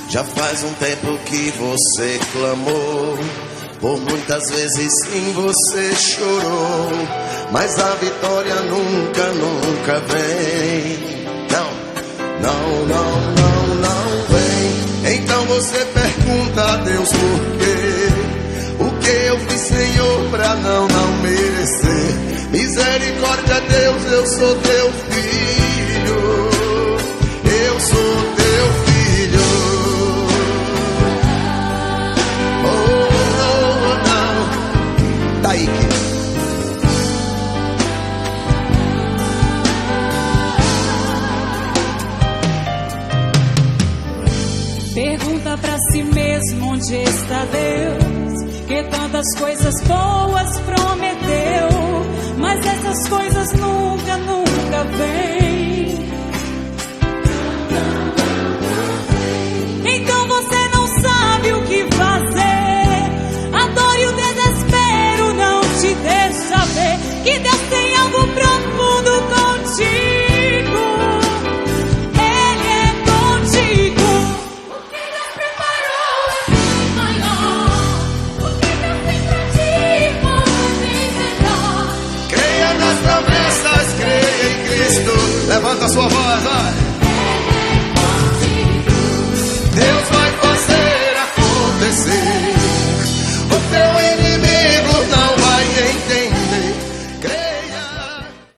Já faz um tempo que você clamou, por muitas vezes sim você chorou, mas a vitória nunca, nunca vem. Não, não, não, não, não vem. Então você pergunta a Deus por quê? O que eu fiz, Senhor, pra não merecer? Misericórdia, Deus, eu sou teu filho. Eu sou teu filho. Oh, não. Tá aí, pergunta pra si mesmo onde está Deus, que tantas coisas boas prometeu, mas essas coisas nunca, nunca vêm. Então você não sabe o que fazer, a dor e o desespero não te deixa ver que Deus tem algo profundo contigo. levanta a sua voz, vai.